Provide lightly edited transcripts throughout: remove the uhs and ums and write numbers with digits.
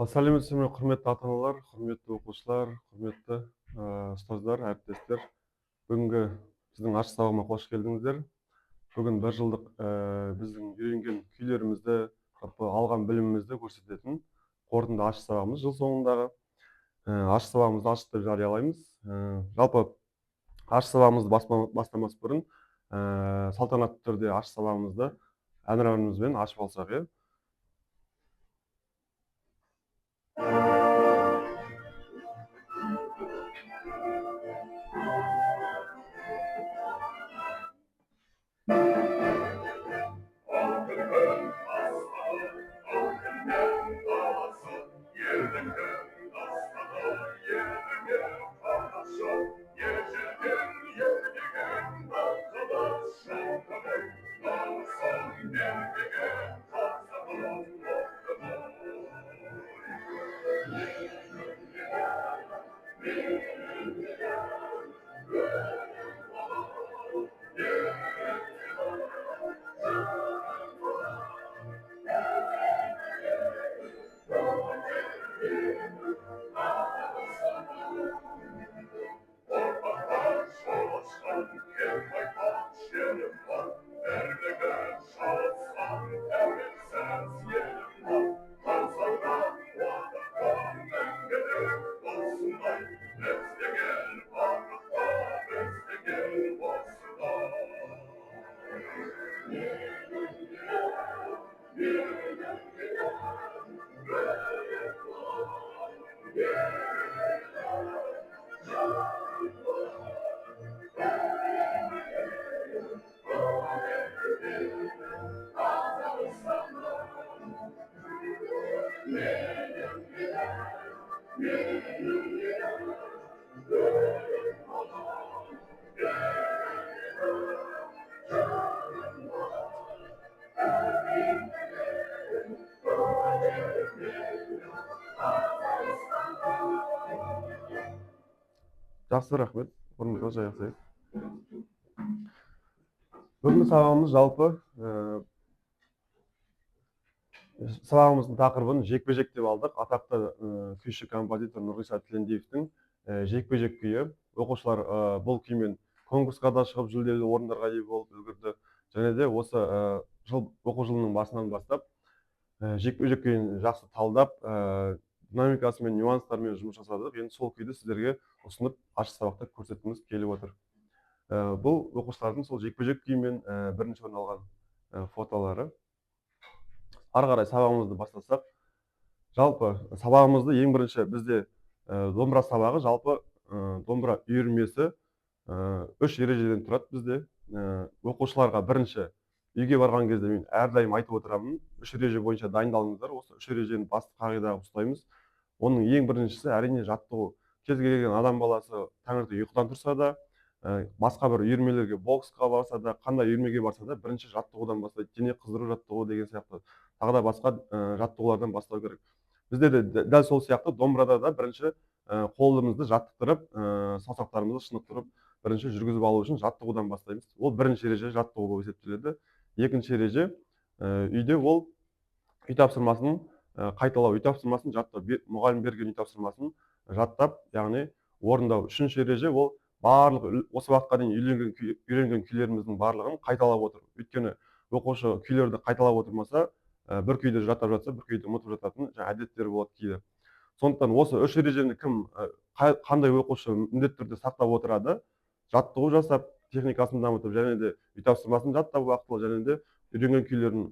Сәлеметсіздер ме, құрметті ата-аналар, құрметті оқушылар, құрметті ұстаздар, әріптестер. Бүгінгі біздің ашық сабағыма қош келдіңіздер. Бүгін бір жылдық біздің үйренген күйлерімізді, алған білімімізді көрсететін қорытынды ашық сабағымыз. Жыл соңындағы ашық сабағымызды ашық деп жариялаймыз. Жалпы ашық сабағымызды бастамас бұрын салтанатты түрде ашық сабағымызды әнұранымызбен ашып алсақ, иә. Жақсы, рахмет. Орныңызға жайғасайық. Бүгінгі сабағымыз жалпы сабағымыздың тақырыбын жекпе-жек деп алдық. Атақты күйші композитор Нұрғиса Тілендиевтің жекпе-жек күйі. Оқушылар бұл күймен конкурсқа да шығып жүлделі орындарға ие болып үлгерді. Және де осы оқу жылының басынан бастап жекпе-жек күйін жақсы талдап, динамикасымен, нюанстарымен жұмыс жасадық. Енді сол күйді сіздерге ұсынып ашық сабақта көрсеткіміз келіп отыр. Бұл оқушылардың сол жекпе-жек күйімен бірінші орын алған фотолары. Ары қарай сабағымызды бастасақ, жалпы сабағымызды ең бірінші бізде домбыра сабағы, жалпы домбыра үйірмесі 3 ережеден тұрады бізде. Оқушыларға бірінші үйге барған кезде мен әрдайым айтып отырамын, 3 ереже бойынша дайындалыңыздар. Осы 3 ережені басты қағида ұстаймыз. Оның ең біріншісі әрине жаттығу. Кез келген адам баласы таңертең ұйқыдан тұрса да, басқа бір үйірмелерге, боксқа барса да, қандай үйірмеге барса да, бірінші жаттығудан бастайды. Дене қыздыру жаттығу деген сияқты тағы да басқа жаттығулардан бастау керек. Бізде де дәл сол сияқты домбырада да бірінші қолымызды жаттықтырып, саусақтарымызды шынықтырып, бірінші жүргізіп алу үшін жаттығудан бастаймыз. Ол бірінші ереже жаттығу болып есептеледі. Екінші ереже үйде ол үй тапсырмасын қайталау, үй тапсырмасын жаттау, мұғалім берген үй тапсырмасын жаттап, яғни орындау. Үшінші ереже ол барлық осы уақытқа дейін үйренген күйлеріміздің барлығын қайталап отыр. Өйткені оқушы күйлерді қайталап отырмаса, бір күйді жаттап жатса, бір күйді ұмытып жататын әдеттері болады кейде. Сондықтан осы 3 ережені қандай оқушы міндетті түрде сақтап отырады, жаттығу жасап, техникасын дамытып, және де үй тапсырмасын жаттап уақытылы, және де үйренген күйлерін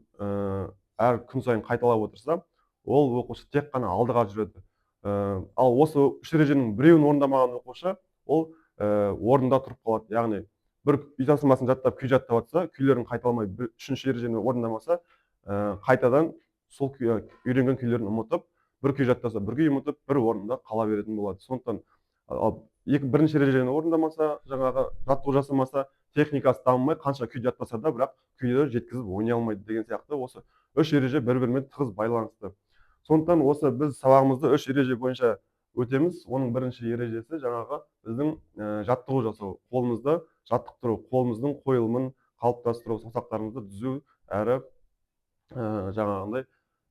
әр күн сайын қайталап отырса, ол оқушы тек қана алдыға жүреді. Ал осы 3 ереженің біреуін орындамаған оқушы, ол орнында тұрып қалады. Яғни бір үй тапсырмасын жаттап, күй жаттап жатса, күйлерін қайталамай, 3-ші ережені орындамаса, қайтадан сол үйренген күйлерін ұмытып, бір күй жаттаса, бір күй ұмытып, бір орнында қала беретін болады. Сондықтан бірінші ережені орындамаса, жаңағы жаттығу жасамаса, техникасы дамымай, қанша күй жаттаса да, бірақ күйді жеткізіп ойнай алмайды деген сияқты. Осы 3 ереже бір-бірімен тығыз байланысты. Сондықтан осы біз сабағымызды 3 ереже бойынша өтеміз. Оның бірінші ережесі жаңағы біздің жаттығу жасау, қолымызды жаттықтыру, қолымыздың қойылымын қалыптастыру, саусақтарымызды түзу әрі жаңағындай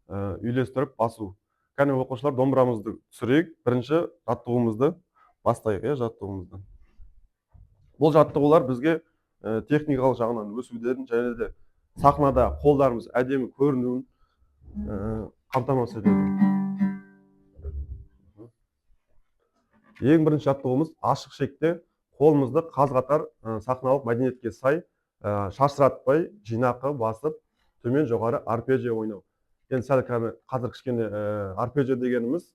үйлестіріп басу. Кәне оқушылар, домбырамызды түсірейік. Бірінші жаттығуымызды бастайық, жаттығуымызды. Бұл жаттығулар бізге техникалық жағынан өсуден және де сахнада қолдарымыз әдемі көрінуін қамтамасыз етеді. Ең бірінші жаттығуымыз ашық шекте қолымызды қаз-қатар сахналық мәдениетке сай шашыратпай жинақы басып төмен жоғары арпеджио ойнау. Енді сәл қазір кішкене арпеджио дегеніміз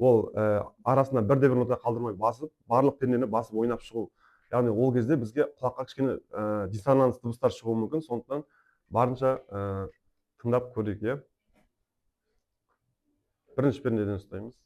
ол арасында бірде-бір нота қалдырмай басып, барлық пернені басып ойнап шығу. Яғни ол кезде бізге құлаққа кішкене диссонанс дыбыстар шығуы мүмкін, сондықтан барынша тыңдап көрейік. Бірінші пернеден ұстаймыз.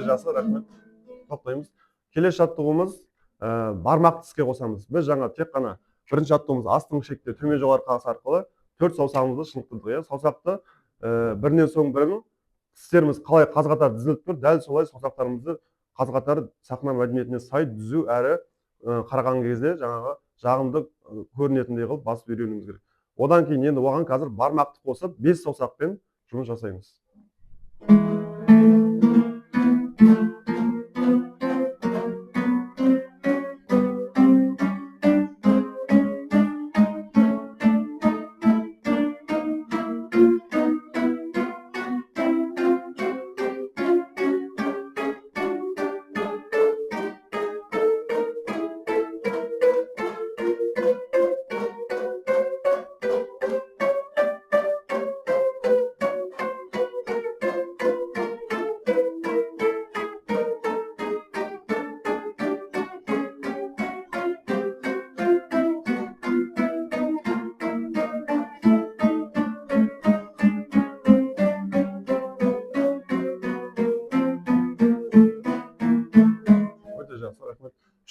Жақсы, рахмет. Тоқтаймыз. Келесі жаттығуымыз бармақты іске қосамыз. Біз жаңа тек қана бірінші жаттығуымыз астыңғы шекте төмен жоғары қағыс арқылы 4 саусағымызды шынықтырдық. Саусақты бірінен соң бірін тістеріміз қалай қаз-қатар дізіліп тұр, дәл солай саусақтарымызды қаз-қатар сахна мәдениетіне сай түзу әрі қараған кезде жаңағы жағымды көрінетіндей қылып басып үйренуіміз керек. Одан кейін енді оған қазір бармақты қосып 5 саусақпен жұмыс жасаймыз.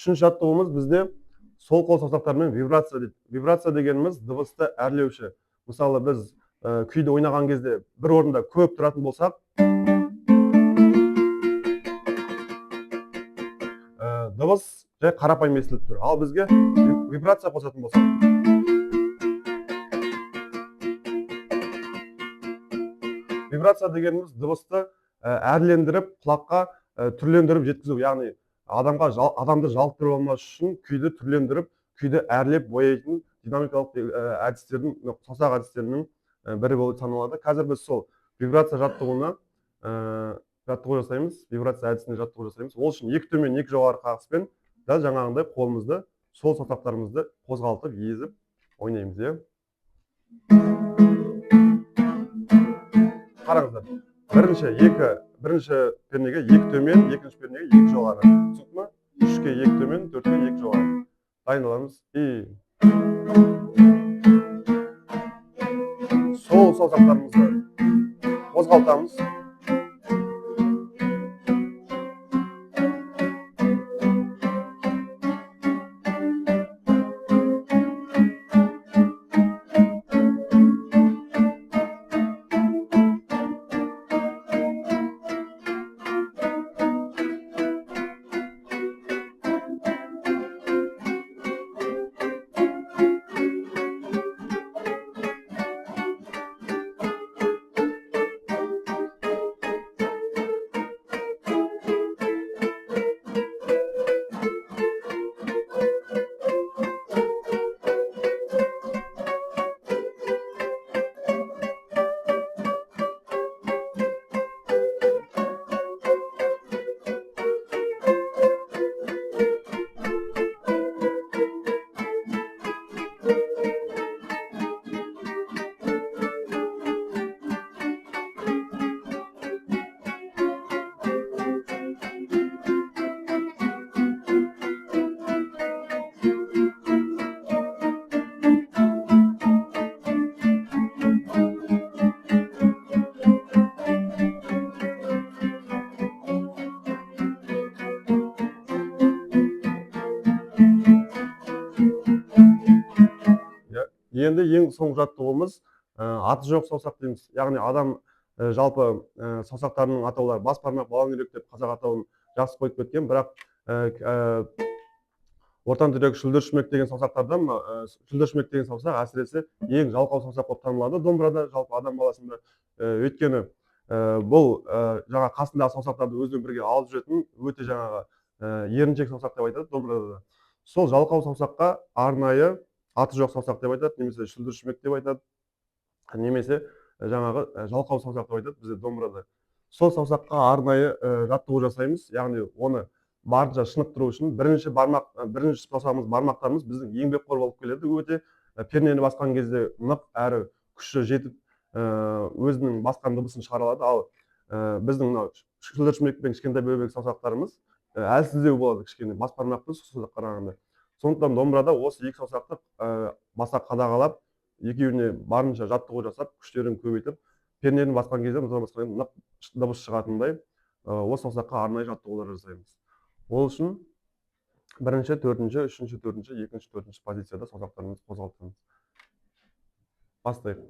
Үшінші жаттығуымыз бізде сол қол саусақтарымен вибрация дейді. Вибрация дегеніміз дыбысты әрлеуші. Мысалы біз күйді ойнаған кезде бір орында көп тұратын болсақ, дыбыс жай қарапайым естіліп тұр. Ал бізге вибрация қосатын болсақ, вибрация дегеніміз дыбысты әрлендіріп, құлаққа түрлендіріп жеткізу. Яғни адамды жалықтырып алмас үшін күйді түрлендіріп, күйді әрлеп бояйтын динамикалық әдістердің, саусақ әдістерінің бірі болып саналады. Қазір біз сол вибрация жаттығуына жаттығу жасаймыз, вибрация әдісіне жаттығу жасаймыз. Ол үшін екі төмен, екі жоғары қағыспен дәл жаңағындай қолымызды, сол саусақтарымызды қозғалтып, езіп ойнаймыз. Қараңыздар. Бірінші пернеге екі төмен, екінші пернеге екі жоғары. Түсінді ме? Үшке екі төмен, төртке екі жоғары. Дайындаламыз. Сол саусақтарымызды қозғалтамыз. Енді ең соңғы жаттығуымыз аты жоқ саусақ дейміз. Яғни адам жалпы саусақтарының атаулары бас бармақ, балан үйрек деп қазақ атауын жақсы қойып кеткен, бірақ ортан жүрек, шүлдіршімек деген саусақтардан шүлдіршімек деген саусақ әсіресе ең жалқау саусақ болып танылады домбырада, жалпы адам баласында. Өйткені бұл жаңа қасындағы саусақтарды өзімен бірге алып жүретін өте жаңағы еріншек саусақ деп айтады домбырада. Сол жалқау саусаққа арнайы аты жоқ саусақ деп айтады, немесе шүлдіршімек деп айтады, немесе жаңағы жалқау саусақ деп айтады бізде домбырада. Сол саусаққа арнайы жаттығу жасаймыз, яғни оны барынша шынықтыру үшін бірінші саусағымыз, бармақтарымыз біздің еңбекқор болып келеді, өте пернені басқан кезде нық әрі күші жетіп өзінің басқан дыбысын шығара алады. Ал біздің мынау шүлдіршімек пен кішкентай бөбек саусақтарымыз әлсіздеу болады кішкене бас бармақпен саусаққа қарағанда. Сондықтан домбырада осы екі саусақты баса қадағалап, екеуіне барынша жаттығу жасап, күштерін көбейтіп, пернені басқан кезде нық дыбыс шығатындай осы саусаққа арнайы жаттығулар жасаймыз. Ол үшін бірінші, төртінші, үшінші, төртінші, екінші, төртінші позицияда саусақтарымызды қозғалтамыз. Бастайық.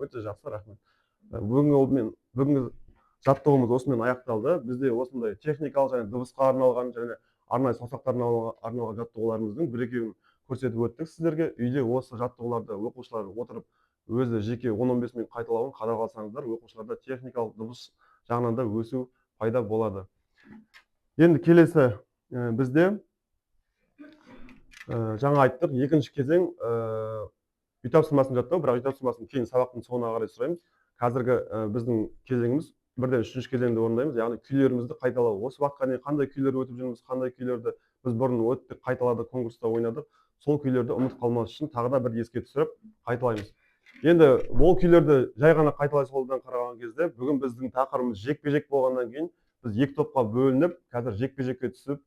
Өте жақсы, рахмет. Бүгінгі жаттығуымыз осымен аяқталды. Бізде осындай техникалық және дыбысқа арналған және арнайы саусақтарына арналған жаттығуларымыздың бір-екеуін көрсетіп өттік сіздерге. Үйде осы жаттығуларды оқушылар отырып өзі жеке 10-15 минут қайталауын қадағаласаңыздар, оқушыларда техникалық дыбыс жағынан да өсу пайда болады. Енді келесі бізде жаңа айттық, екінші кезең үй тапсырмасын жаттау, бірақ үй тапсырмасын кейін сабақтың соңына қарай сұраймыз. Қазіргі біздің кезеңіміз бірден үшінші кезеңді орындаймыз, яғни күйлерімізді қайталау. Осы уақытқа дейін қандай күйлер өтіп жүрміз, қандай күйлерді біз бұрын өттік, қайталадық, конкурста ойнадық, сол күйлерді ұмытып қалмас үшін тағы да бір еске түсіріп қайталаймыз. Енді ол күйлерді жай ғана қайталай салудан қараған кезде, бүгін біздің тақырыбымыз жекпе-жек болғаннан кейін біз екі топқа бөлініп, қазір жекпе-жекке түсіп,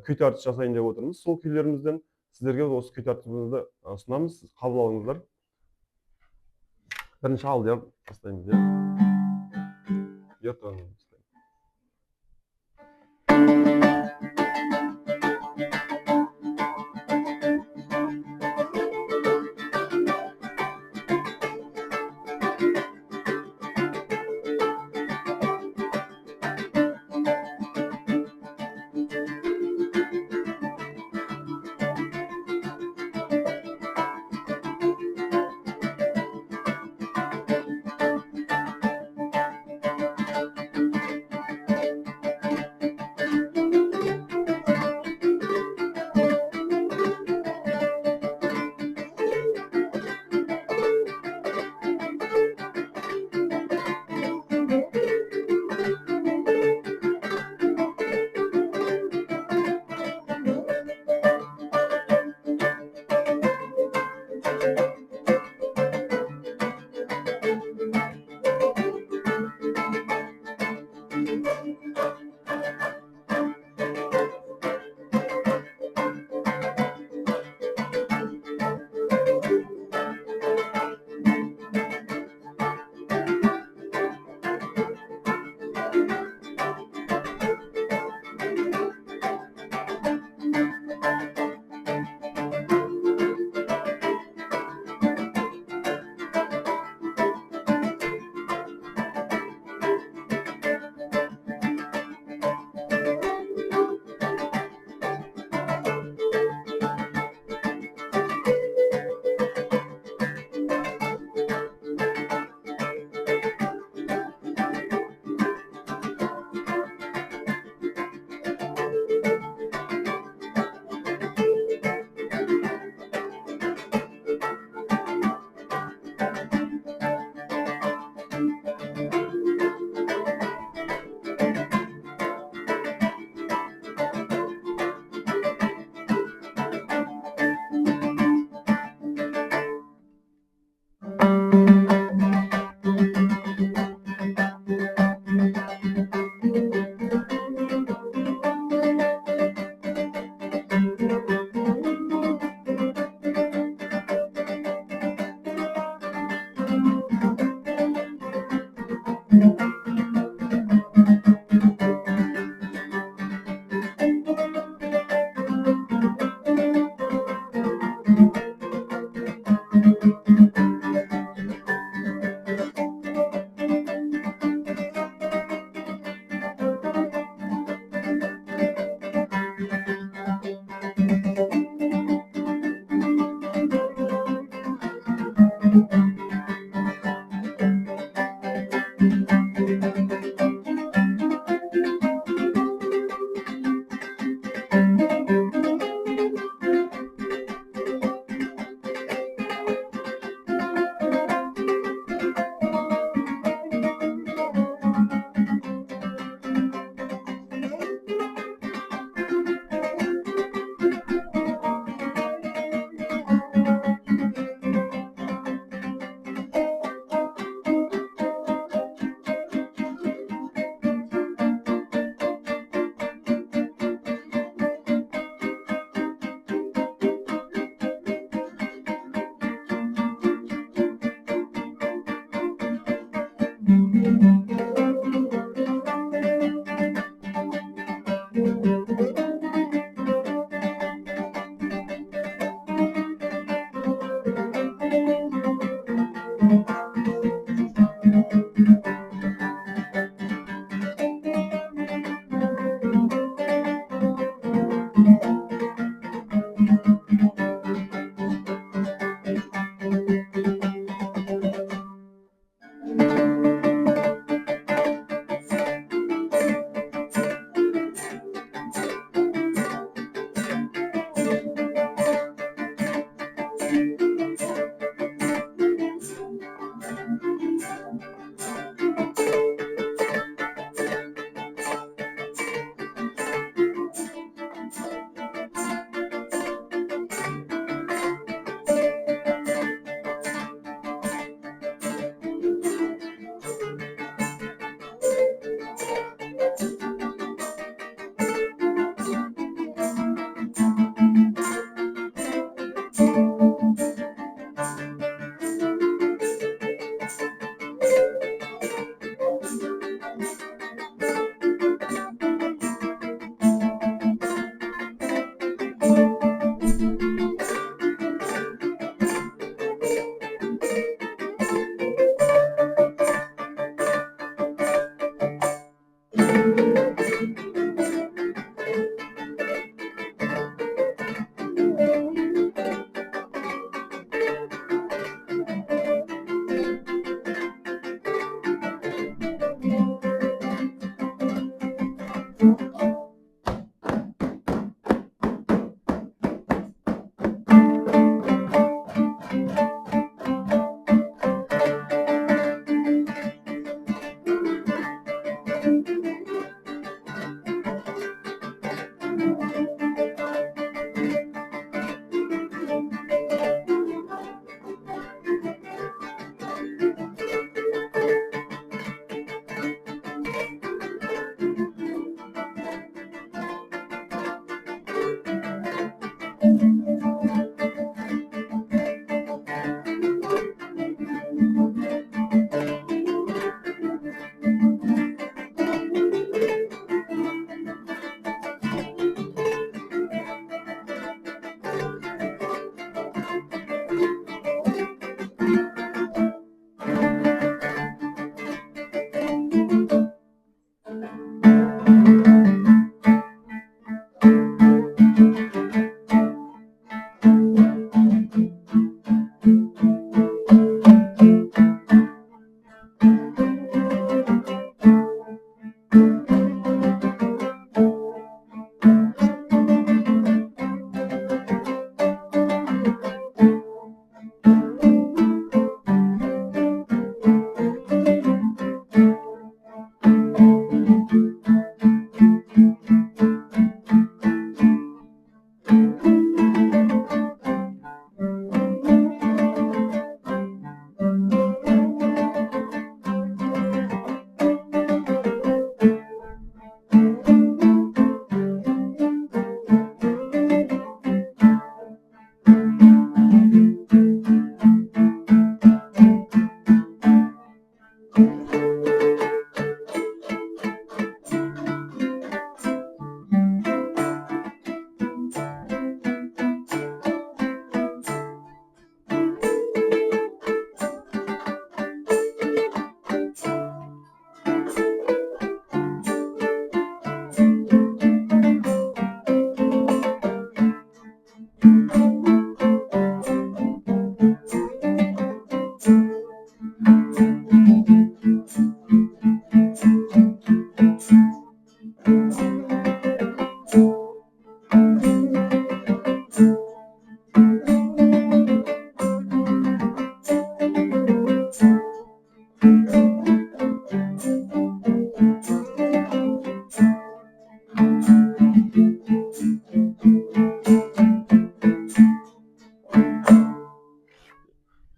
күй тартыс жасайын деп отырмыз. Сол күйлерімізден сіздерге осы күй тартысымызды ұсынамыз, қабыл алыңыздар. Бірінші алдияр бастаймыз.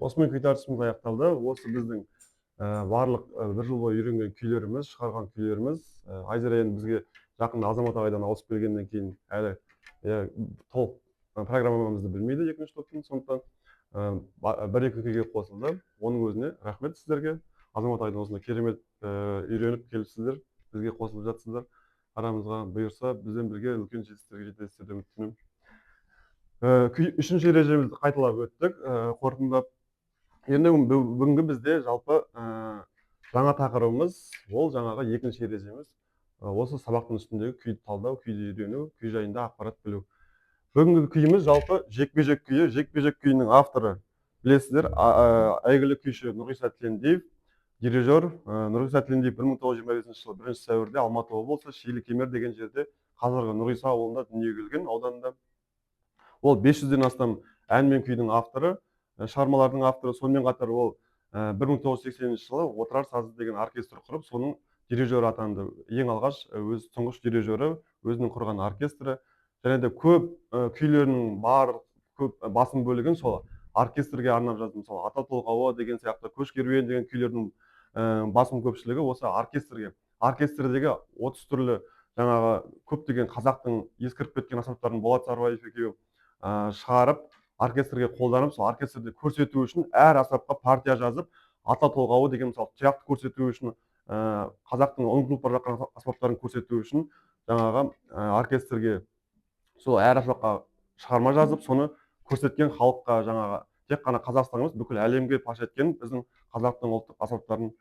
Осымен күй тартысымыз аяқталды. Осы біздің барлық бір жыл бойы үйренген күйлеріміз, шығарған күйлеріміз. Айзера енді бізге жақында Азамат ағайдан ауысып келгеннен кейін әлі толық программамызды білмейді екінші топтың. Сондықтан бір екі күйге қосылды. Оның өзіне рахмет сіздерге. Азамат айдың осындай керемет үйреніп келіпсіздер, бізге қосылып жатсыздар. Арамызға бұйырса бізбен бірге үлкен жетістіктерге жетесіздер деп үміттенемін. Үшінші ережемізді қайталап өттік, қорытындылап. Енді бүгінгі бізде жалпы жаңа тақырыбымыз, ол жаңағы екінші ережеміз. Осы сабақтың үстіндегі күйді талдау, күйді үйрену, күй жайында ақпарат білу. Бүгінгі күйіміз жалпы жекпе-жек күйі. Жекпе-жек күйінің авторы білесіздер, әйгілі күйші Нұрғиса Тілендиев. Дирижер Нұрғиса Тілендиев 1925 жылы 1 сәуірде Алматы облысы Шилі Кемер деген жерде, қазіргі Нұрғиса ауылында дүниеге келген, ауданында. Ол 500-ден астам ән мен күйдің авторы, шығармалардың авторы. Сонымен қатар ол 1980 жылы Отырар сазы деген оркестр құрып, соның дирижері атанды. Ең алғаш өз тұңғыш дирижері, өзінің құрған оркестрі. Және де көп күйлерінің көп басым бөлігін сол оркестрге арнап жазды. Мысалы Ата толғауы деген сияқты, Көш керуен деген күйлердің басым көпшілігі осы оркестрге. Оркестрдегі 30 түрлі жаңағы көптеген қазақтың ескіріп кеткен аспаптарын Болат Сарбаев екеуі шығарып, оркестрге қолданып, сол оркестрде көрсету үшін әр аспапқа партия жазып, Ата толғауы деген мысалы тұяқты көрсету үшін, қазақтың ұмытылып бара жатқан аспаптарын көрсету үшін жаңағы оркестрге сол әр аспапқа шығарма жазып, соны көрсеткен халыққа, жаңағы тек қана Қазақстан емес, бүкіл әлемге паш еткен біздің қазақтың ұлттық аспаптарын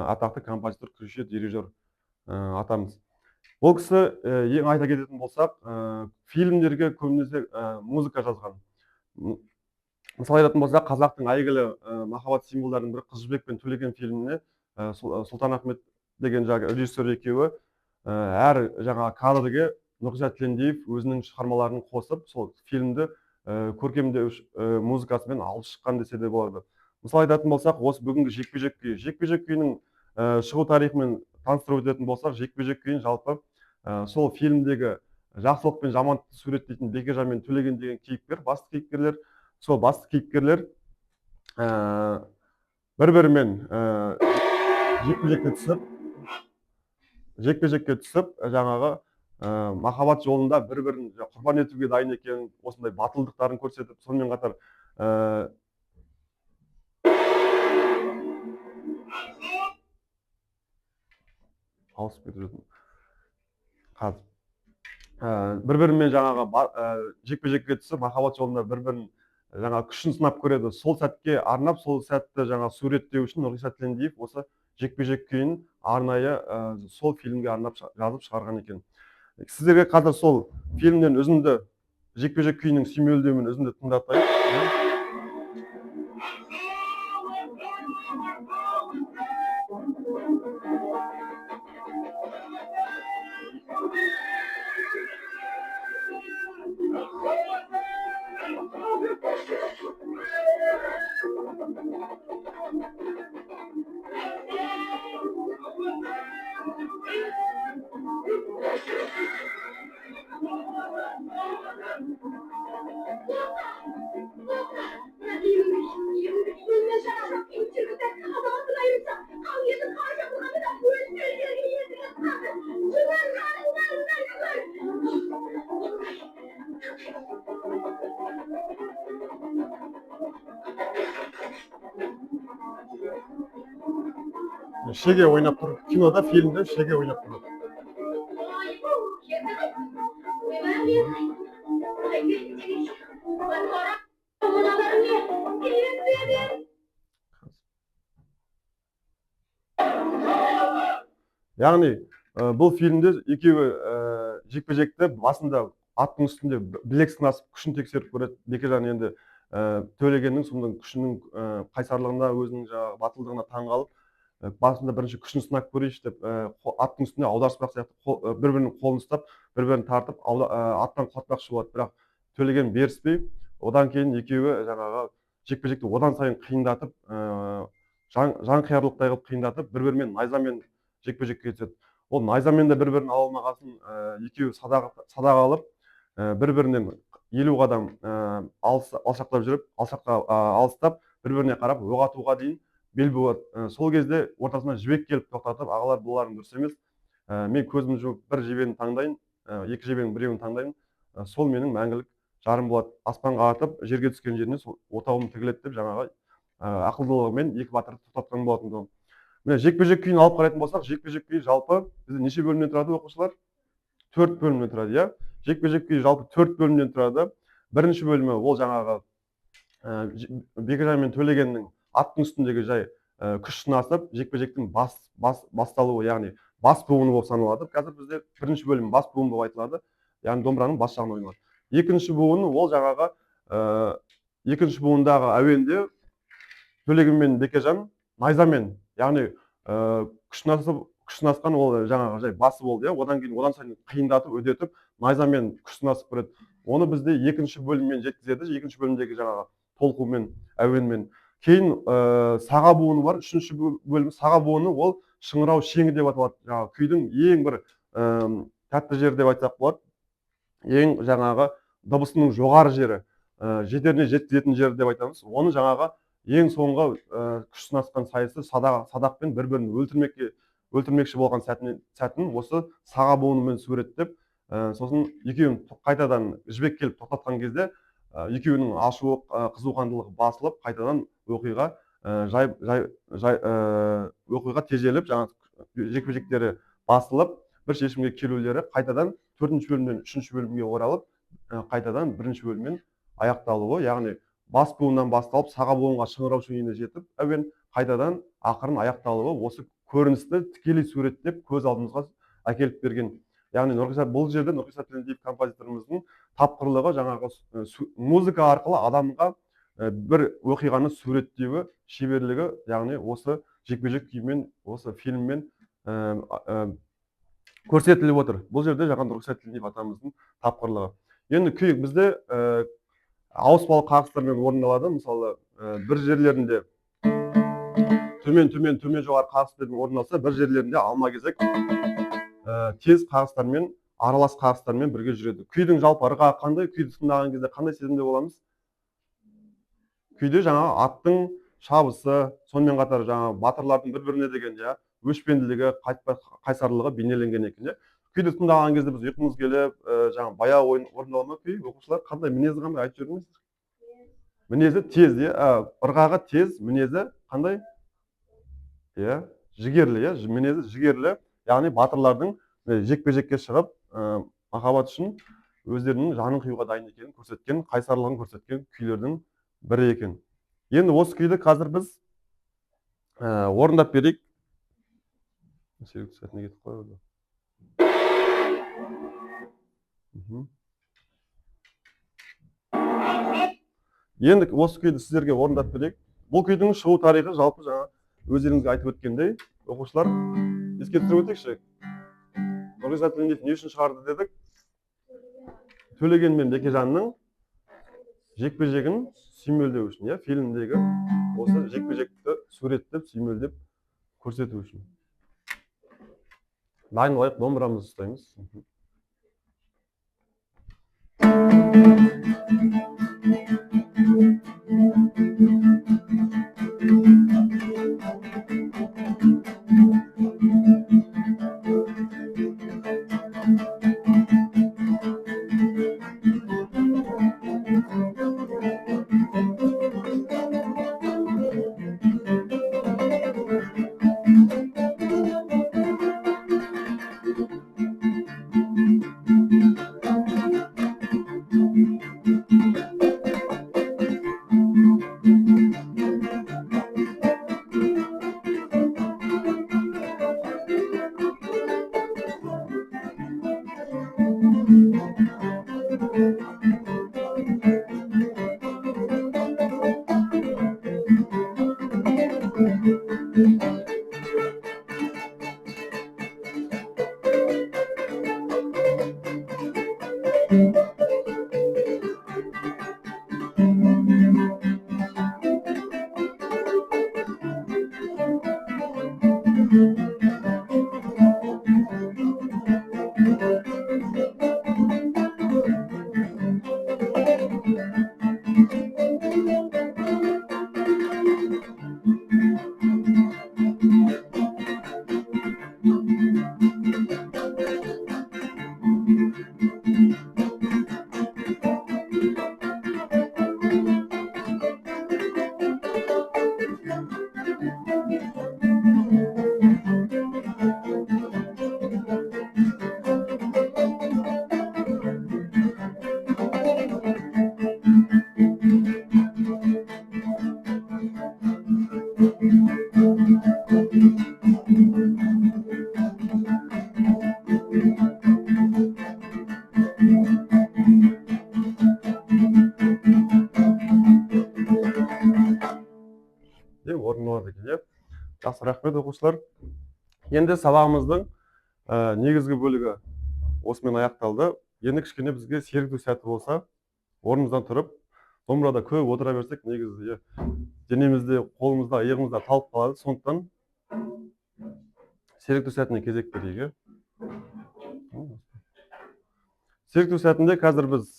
атақты композитор, күйші, дирижер атамыз. Ол кісі ең айта кететін болсақ, фильмдерге көбінесе музыка жазған. Мысалы айтатын болсақ, қазақтың әйгілі махаббат символдарының бірі Қыз жібек пен Төлеген фильміне Сұлтанахмет деген режиссер екеуі әр жаңа кадрге Нұрғиса Тілендиев өзінің шығармаларын қосып, сол фильмді көркемдеу музыкасымен алып шыққан десе де болады. Мысалы айтатын болсақ, осы бүгінгі жекпе-жек күйі. Жекпе-жек күйінің шығу тарихымен таныстырып өтетін болсақ, жекпе-жек күйін жалпы сол фильмдегі жақсылық пен жамандықты суреттейтін Бекежан мен Төлеген деген кейіпкер, басты кейіпкерлер. Сол басты кейіпкерлер бір-бірімен жекпе-жекке түсіп, жаңағы махаббат жолында бір-бірін құрбан етуге дайын екенін, осындай батылдықтарын көрсетіп, сонымен қатар ауысып кетіп жүрдім. Бір-бірімен жаңағы жекпе-жекке түсіп, махаббат жолында бір-бірін жаңағы күшін сынап көреді. Сол сәтке арнап, сол сәтті жаңағы суреттеу үшін Нұрғиса Тілендиев осы жекпе-жек күйін арнайы сол фильмге арнап жазып шығарған екен. Сіздерге қазір сол фильмнен үзінді, жекпе-жек күйінің сүйемелдеуімен үзінді тыңдатайық. Шеге ойнап тұр. Кинода, фильмде шеге ойнап тұр. Яғни бұл фильмде екеуі жекпе-жекті басында аттың үстінде білек сынасып күшін тексеріп көреді. Бекежан енді Төлегеннің сондай күшінің қайсарлығына, өзінің жаңағы батылдығына таң қалып, басында бірінші күшін сынап көрейінші деп аттың үстінде аударыспақ сияқты бір-бірінің қолын ұстап, бір-бірін тартып аттан құлатпақшы болады. Бірақ Төлеген беріспей, одан кейін екеуі жаңағы жекпе-жекті одан сайын қиындатып, жан қиярлықтай қылып қиындатып, бір-бірімен найзамен жекпе-жекке кетеді. Ол найзамен де бір-бірін ала алмағасын, екеуі садақ алып, бір-бірінен 50 қадам алшақтап жүріп, алыстап, бір-біріне қарап, оқ атуға дейін бел буады. Сол кезде ортасына жібек келіп тоқтатып, ағалар бұларың дұрыс емес. Мен көзімді жұмып бір жебені таңдайын, екі жебенің біреуін таңдайын. Сол менің мәңгілік жарым болады. Аспанға атып, жерге түскен жеріне сол отауым тігіледі деп жаңағы ақылдылығымен екі батырды тоқтатқан болатын. міне жекпе-жек күйін алып қарайтын болсақ, жекпе-жек күйі жалпы бізде неше бөлімнен тұрады оқушылар? 4 бөлімнен тұрады, иә. Жекпе-жек күйі жалпы 4 бөлімнен тұрады. Бірінші бөлімі ол жаңағы Бекежан мен Төлегеннің аттың үстіндегі жай күш сынасып, жекпе-жектің басталуы, яғни бас буыны болып саналады. Қазір бізде бірінші бөлім бас буын болып айтылады, яғни домбыраның бас жағын ойнайды. Екінші буыны ол жаңағы екінші буындағы әуенде Төлеген мен Бекежан найзамен, яғни күш сынасқан ол жаңағы жай басы болды, одан кейін одан сайын қиындатып үдетіп найзамен күш сынасып көреді. Оны бізде екінші бөліммен жеткізеді. Екінші бөлімдегі жаңағы толқумен, әуенмен. Кейін саға буыны бар. Үшінші бөлім саға буыны ол шыңырау шеңі деп аталады. Жаңағы күйдің ең бір тәтті жері деп айтсақ болады. Ең жаңағы дыбысының жоғары жері, жетеріне жеткізетін жері деп айтамыз. Оны жаңағы ең соңғы күш сынасқан сайысы садақпен бір-бірін өлтірмекші болған сәтін осы саға буынымен суреттеп, сосын екеуін қайтадан жібек келіп тоқтатқан кезде екеуінің ашуы, қызуқандылығы басылып, қайтадан оқиға оқиға тежеліп, жаңағы жекпе-жектері басылып, бір шешімге келулері қайтадан 4-ші бөлімнен 3-ші бөлімге оралып, қайтадан 1-ші бөліммен аяқталуы, яғни бас буыннан басталып, саға буынға шыңырау шеңіне жетіп, әуен қайтадан ақырын аяқталуы осы көріністі тікелей суреттеп көз алдымызға әкеліп берген. Яғни бұл жерде Нұрғиса Тілендиев композиторымыздың тапқырлығы жаңағы музыка арқылы адамға бір оқиғаны суреттеуі, шеберлігі, яғни осы жекпе-жек күймен, осы фильммен көрсетіліп отыр. Бұл жерде жаңағы Нұрғиса Тілендиев атамыздың тапқырлығы. Енді күй бізде ауыспалы қағыстармен орындалады. Мысалы, бір жерлерінде төмен жоғары қағыстармен орындалса, бір жерлерінде алма-кезек тез қағыстармен, аралас қағыстармен бірге жүреді. Күйдің жалпы ырғағы қандай? Күйді тыңдаған кезде қандай сезімде боламыз? Күйде жаңағы аттың шабысы, сонымен қатар жаңағы батырлардың бір-біріне деген өшпенділігі, қайсарлығы бейнеленген екен. Күйді тыңдаған кезде біз ұйқымыз келіп, жаңағы баяу орындала ма күй? Оқушылар қандай мінезі қандай айтып жіберіңіз? Мінезі тез, ырғағы тез, мінезі қандай? Жігерлі, мінезі жігерлі. Яғни батырлардың жекпе-жекке шығып, махаббат үшін өздерінің жанын қиюға дайын екенін көрсеткен, қайсарлығын көрсеткен күйлердің бірі екен. Енді осы күйді қазір біз орындап берейік. Енді осы күйді сіздерге орындап берейік. Бұл күйдің шығу тарихы жалпы жаңа өздеріңізге айтып өткендей, оқушылар еске түсіріп өтейікші. Нұрғиса Тілендиев не үшін шығарды дедік? Төлеген мен Бекежанның жекпе-жегін сүйемелдеу үшін, фильмдегі осы жекпе-жекті суреттеп, сүйемелдеп көрсету үшін. Дайын болайық, домбырамызды ұстаймыз. болады екен, иә. Жақсы, рахмет оқушылар. Енді сабағымыздың негізгі бөлігі осымен аяқталды. Енді кішкене бізге сергіту сәті болса, орнымыздан тұрып, домбырада көп отыра берсек, негізі денемізде, қолымызда, иығымызда талып қалады. Сондықтан сергіту сәтіне кезек берейік. Сергіту сәтінде қазір біз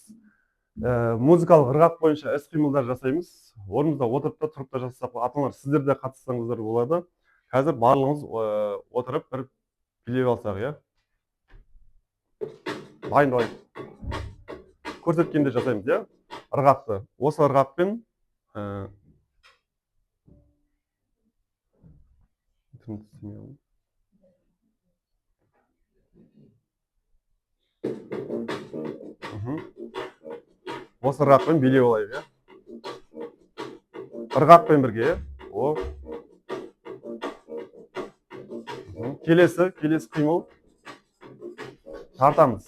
музыкалық ырғақ бойынша іс-қимылдар жасаймыз. Орнымызда отырып та, тұрып та жасасақ, ата-аналар сіздер де қатыссаңыздар болады. Қазір барлығымыз отырып бір билеп алсақ, иә. Дайындалайық. Көрсеткенде жасаймыз, иә. Ырғақты. Осы ырғақпен осы ырғақпен билеп алайық, иә. Ырғақпен бірге, иә. Келесі қимыл. Тартамыз.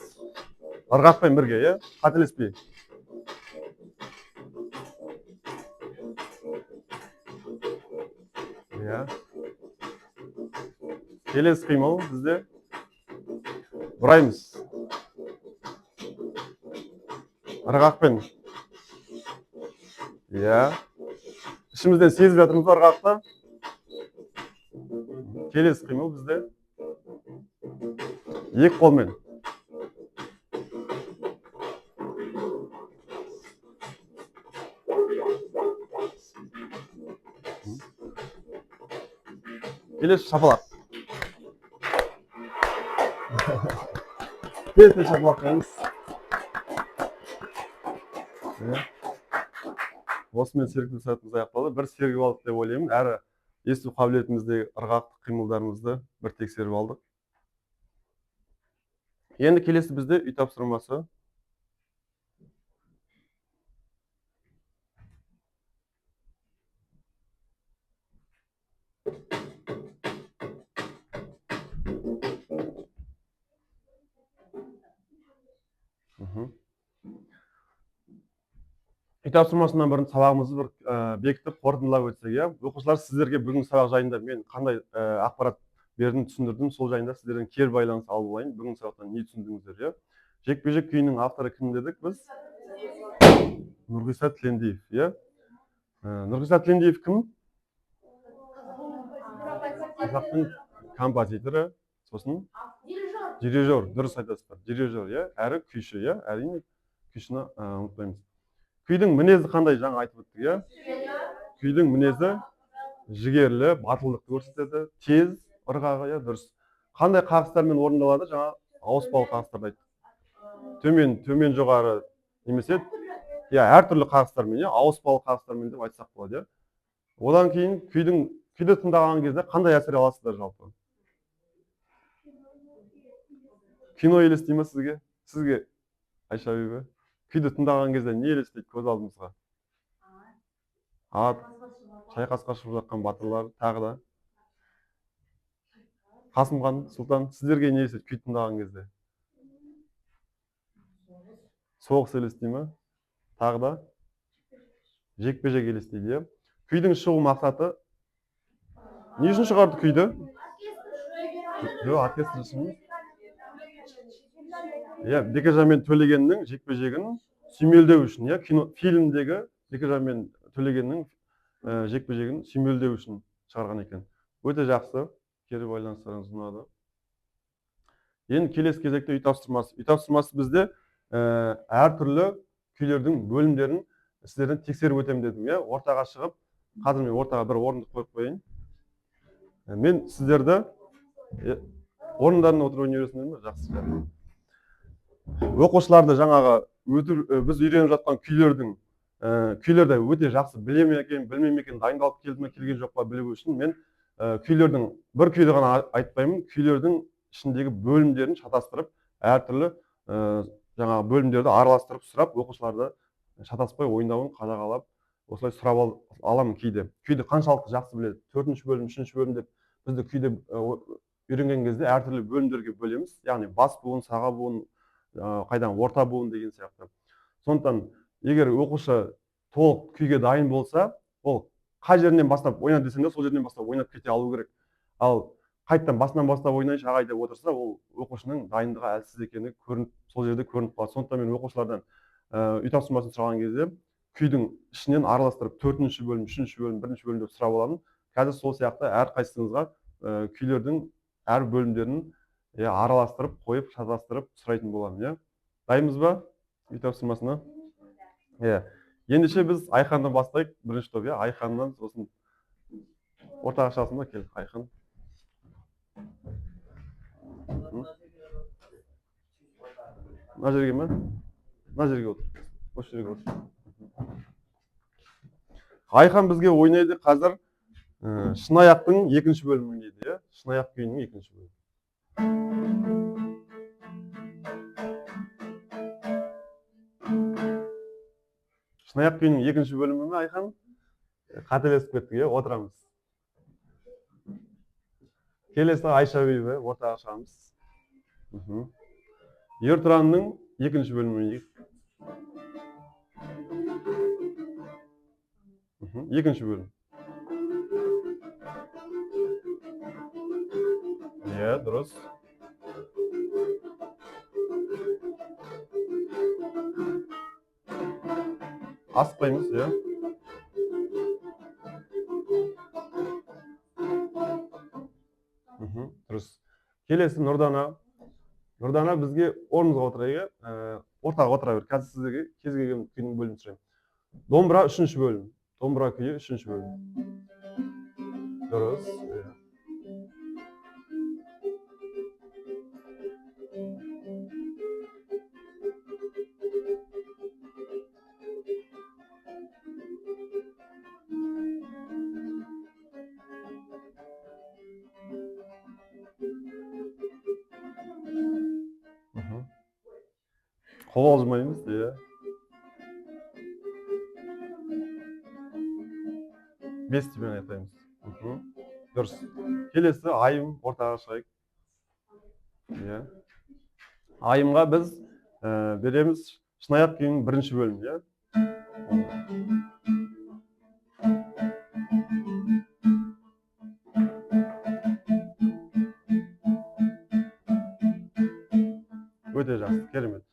Ырғақпен бірге, иә. Қателеспей. Иә. Келесі қимыл бізде бұраймыз. Ырғақпен. Иә. Ішімізден сезіп жатырмыз ырғақты. Келесі қимыл бізде екі қолмен. Келесі шапалақ. Келесі шапалақ қойыңыз. Осымен сергіту сәтіміз аяқталды. Бір сергіп алдық деп ойлаймын. Әрі есту қабілетіміздегі ырғақтық қимылдарымызды бір тексеріп алдық. Енді келесі бізде үй тапсырмасы. Үй тапсырмасынан бұрын сабағымызды бір бекітіп қорытындылап өтсек, иә. Оқушылар, сіздерге бүгінгі сабақ жайында мен қандай ақпарат бердім, түсіндірдім, сол жайында сіздерден кері байланыс алып алайын. Бүгінгі сабақтан не түсіндіңіздер, иә. Жекпе-жек күйінің авторы кім дедік біз? Нұрғиса Тілендиев, иә. Нұрғиса Тілендиев кім? Қазақтың композиторы, сосын дирижер, дұрыс айтасыздар. Дирижер, иә. Әрі күйші, иә. Әрине күйшіні ұмытпаймыз. Күйдің мінезі қандай, жаңа айтып өттік, иә? Күйдің мінезі жігерлі, батылдықты көрсетеді, тез, ырғағы, иә, дұрыс. Қандай қағыстармен орындалады? Жаңа ауыспалы қағыстарды айттық. Төмен жоғары немесе, иә, әртүрлі қағыстармен, иә, ауыспалы қағыстармен деп айтсақ болады, иә. Одан кейін күйді тыңдаған кезде қандай әсер аласыздар жалпы? Кино елестей ме сізге? Сізге, Айша Бибі? Күйді тыңдаған кезде не елестейді көз алдымызға? Ат, шайқасқа шығып жатқан батырлар, тағы да. Қасымхан, Сұлтан, сіздерге не елестейді күйді тыңдаған кезде? Соғыс елестей ме? Тағы да. Жекпе-жек елестейді, иә. Күйдің шығу мақсаты не үшін шығарды күйді? Жоқ, оркестр үшін. Иә, Бекежан мен Төлегеннің жекпе-жегін сүймелдеу үшін, иә, фильмдегі Бекежан мен Төлегеннің жекпе-жегін сүймелдеу үшін шығарған екен. Өте жақсы, кері байланыстарыңыз ұнады. Енді келесі кезекте үй тапсырмасы. Үй тапсырмасы бізде әртүрлі күйлердің бөлімдерін сіздерден тексеріп өтемін дедім, иә. Ортаға шығып, қазір мен ортаға бір орындық қойып қояйын. Мен сіздерді орындарына отырып ойнайсыңдар ма? Жақсы. Оқушыларды жаңағы біз үйреніп жатқан күйлерді өте жақсы біле ме екен, білмей ме екен, дайындалып келді ме, келген жоқ па білу үшін мен күйлердің бір күйді ғана айтпаймын, күйлердің ішіндегі бөлімдерін шатастырып, әртүрлі жаңағы бөлімдерді араластырып сұрап, оқушыларды шатаспай ойнауын қадағалап, осылай сұрап аламын кейде. Күйді қаншалықты жақсы біледі, 4-ші бөлім, 3-ші бөлім деп бізді күйді үйренген кезде әртүрлі бөлімдерге бөлеміз, яғни бас буын, саға буын, қайдан орта буын деген сияқты. Сондықтан, егер оқушы толық күйге дайын болса, ол қай жерінен бастап ойна десең де сол жерден бастап ойнап кете алу керек. Ал қайтадан басынан бастап ойнайыншы ағай деп отырса, ол оқушының дайындығы әлсіз екені көрініп, сол жерде көрініп қалады. Сондықтан мен оқушылардан үй тапсырмасын сұраған кезде күйдің ішінен араластырып 4-ші бөлім, 3-ші бөлім, 1-ші бөлім деп сұрап аламын. Қазір сол сияқты әрқайсыңызға күйлердің әр бөлімдерін араластырып қойып, шатастырып сұрайтын боламын, иә. Дайынбыз ба үй тапсырмасына? Иә. Ендеше біз Айханнан бастайық. Бірінші топ, иә. Айханнан, сосын ортаға шығасың ба? Кел, Айхан. Мына жерге ме? Мына жерге отыр. Осы жерге отыр. Айхан бізге ойнайды қазір Шынаяқтың 2-ші бөлімін ойнайды, иә. Шынаяқ күйінің 2-ші бөлімі. Шынаяқ күйінің 2-ші бөлімі ме, Айхан? Қателесіп кеттік, иә, отырамыз. Келесі Айша бейбі, ортаға шығамыз. Ертұранның 2-ші бөлімі ойнайық. 2-ші бөлім. Иә, дұрыс. Асықпаймыз, иә. Дұрыс. Келесі Нұрдана. Нұрдана бізге орнымызға отырайық, ортаға отыра бер. Қазір сіздерге кез келген күйдің бөлімін сұраймын. Домбыра 3-ші бөлім. Домбыра күйі 3-ші бөлім. Дұрыс. Қол алжымаймыз, иә. 5 тимен айтаймыз. Дұрыс. Келесі Айым, ортаға шығайық. Иә. Айымға біз береміз Шынаяқ күйінің 1-ші бөлімі, иә. Өте жақсы, керемет.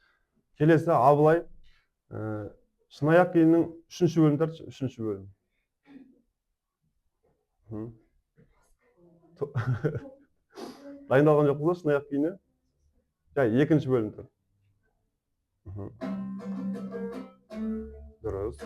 Келесі Абылай, Шынаяқ күйінің 3-ші бөлімі тартшы, 3-ші бөлім. Дайындалған жоқпыз ба Шынаяқ күйіне? Жай, 2-ші бөлім тұр. Дұрыс.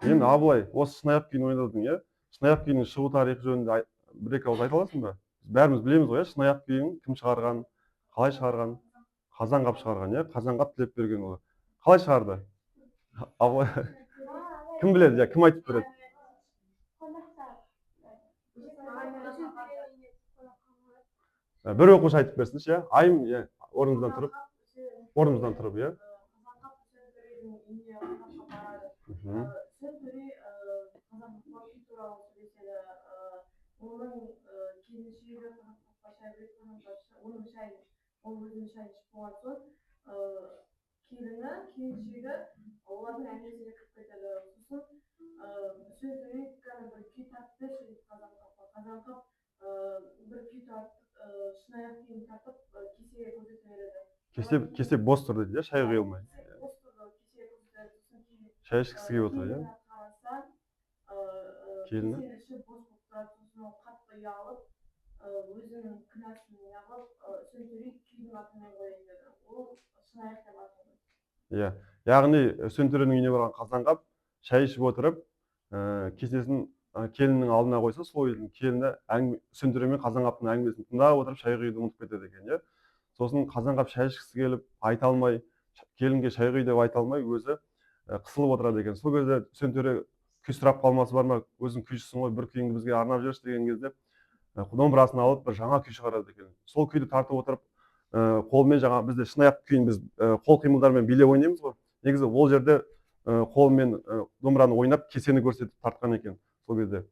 Енді Абылай, осы Шынаяқ күйін ойнадың, иә? Шынаяқ күйінің шығу тарихы жөнінде бір-екі ауыз айта аласың ба? Бәріміз білеміз ғой, Шынаяқ күйін кім шығарған, қалай шығарған? Қазанғап шығарған, иә? Қазанғап Тілепбергенұлы. Қалай шығарды? Абылай, кім біледі, кім айтып береді? Бір оқушы айтып берсінші, иә? Айым, орнымыздан тұрып, иә? Оның келіншегі Қазанғапқа шай беріп оның шайын, ол өзінің шайын ішіп болған соң, келіншегі олардың әңгімесіне кіріп кетеді. Сосын сөз ғана бір күй тартып берші дейді Қазанғапқа. Қазанғап бір күй тартып, Шынаяқ күйін тартып, кесеге көрсете береді. Кесе бос тұр дейді, шай құйылмай. Бос тұрды, кесеге көрсете береді. Шай ішкісі келіп отыр, иә? Келіні? Қатты ұялып, өзінің кінәсін неғып, Сөнтөре күйдің атымен қояйын деді. Ол Шынаяқ деп атады. Иә, яғни Сөнтөренің үйіне барған Қазанғап шай ішіп отырып, кесесін келіннің алдына қойса, сол үйдің келіні Сөнтөре мен Қазанғаптың әңгімесін тыңдап отырып шай құюды ұмытып кетеді екен, иә. Сосын Қазанғап шай ішкісі келіп, айта алмай, келінге шай құй деп айта алмай, өзі қысылып отырады екен. Сол кезде Сөнтөре күй сұрап қалмасы бар ма, өзің күйшісің ғой, бір күйіңді бізге арнап жүрші деген кезде домбырасын алып бір жаңа күй шығарады екен. Сол күйді тартып отырып, қолмен жаңа бізде Шынаяқ күйін біз қол қимылдармен билеп ойнаймыз ғой. негізі ол жерде қолымен домбыраны ойнап кесені көрсетіп тартқан екен сол кезде.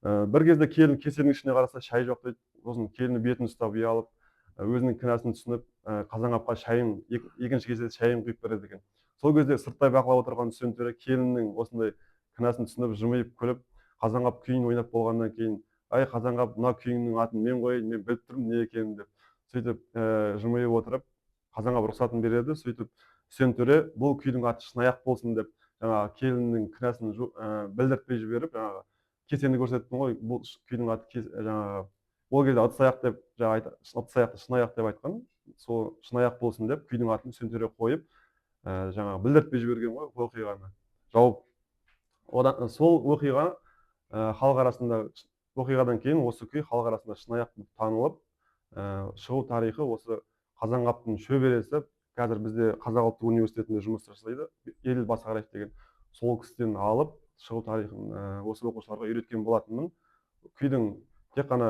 Бір кезде келін кесенің ішіне қараса шай жоқ дейді. Сосын келіні бетін ұстап ұялып өзінің кінәсін түсініп қазанғапқа шайын екінші кеседе шайын құйып береді екен. Сол кезде сырттай бақылап отырған Үсен төре келіннің осындай кінәсін түсініп жымиып күліп қазанғап күйін ойнап болғаннан кейін ай қазанғап мына күйіңнің атын мен қояйын, мен біліп тұрмын не екенін деп сөйтіп жымиып отырып қазанғап рұқсатын береді. Сөйтіп Үсен төре бұл күйдің аты шынаяқ болсын деп жаңағы келіннің кінәсін білдіртпей жіберіп жаңағы кесені көрсеттім ғой, бұл күйдің аты жаңағы ол кезде ыдыс аяқ деп жаңағы ыдыс аяқты шынаяқ деп айтқан, сол шынаяқ болсын деп күйдің атын Үсен төре қойып жаңағы білдіртпей жіберген ғой оқиғаны жауып. Одан сол оқиға халық арасында оқиғадан кейін осы күй халық арасында шынаяқ болып танылып шығу тарихы осы қазанғаптың шөбересі қазір бізде қазақ ұлттық университетінде жұмыс жасайды еділ басқараев деген, сол кісіден алып шығу тарихын осы оқушыларға үйреткен болатынмын. Күйдің тек қана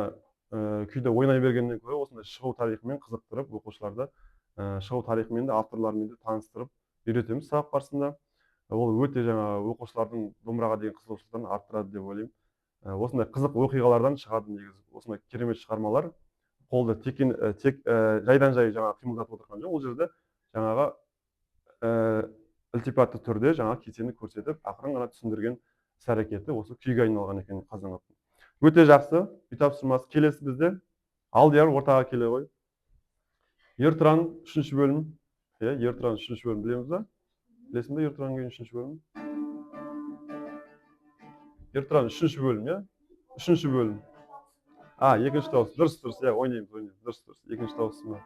күйді ойнай бергеннен гөрі осындай шығу тарихымен қызықтырып оқушыларды шығу тарихымен де авторларымен де таныстырып үйретеміз сабақ барысында. Ол өте жаңағы оқушылардың домбыраға деген қызығушылықтарын арттырады деп ойлаймын. Осындай қызық оқиғалардан шығады негізі осындай керемет шығармалар. Қолды тек жайдан жай жаңағы қимылдатып отырған жоқ, ол жерде жаңағы ілтипатты түрде жаңағы кесені көрсетіп ақырын ғана түсіндірген іс әрекеті осы күйге айналған екен қазанғаптың. Өте жақсы. Үй тапсырмасы. Келесі бізде Алдияр ортаға келе ғой. Ер-тұран 3-ші бөлім. Ер-тұран 3-ші бөлім білеміз ба? Білесің бе Ер-тұран кейін 3-ші бөлім? Ер-тұран 3-ші бөлім, иә? 3-ші бөлім. Екінші дауыс. Дұрыс, иә, ойнаймыз. Дұрыс. Екінші дауысы ма?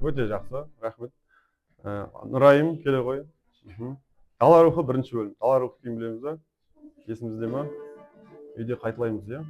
Өте жақсы, рахмет. Нұрайым келе ғой. Дала рухы 1-ші бөлім. Дала рухы күйін білеміз ба? Есімізде ма? Үйде қайталаймыз, иә?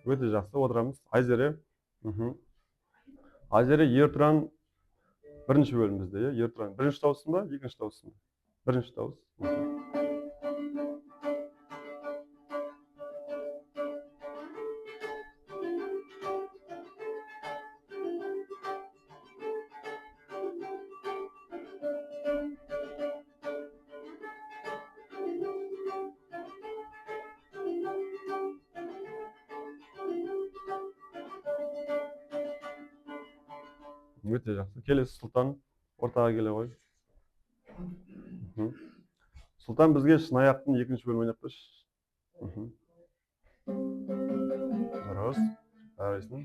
Өте жақсы, отырамыз. Айзере. Айзере Ер-тұран 1-ші бөлім бізде, иә? Ер-тұран 1-ші дауысын ба, 2-ші дауысын ба? 1-ші дауыс. Өте жақсы. Келесі Сұлтан ортаға келе ғой. Сұлтан бізге шынаяқтың 2-ші бөлім ойнап берші. Дұрыс. Жарайсың.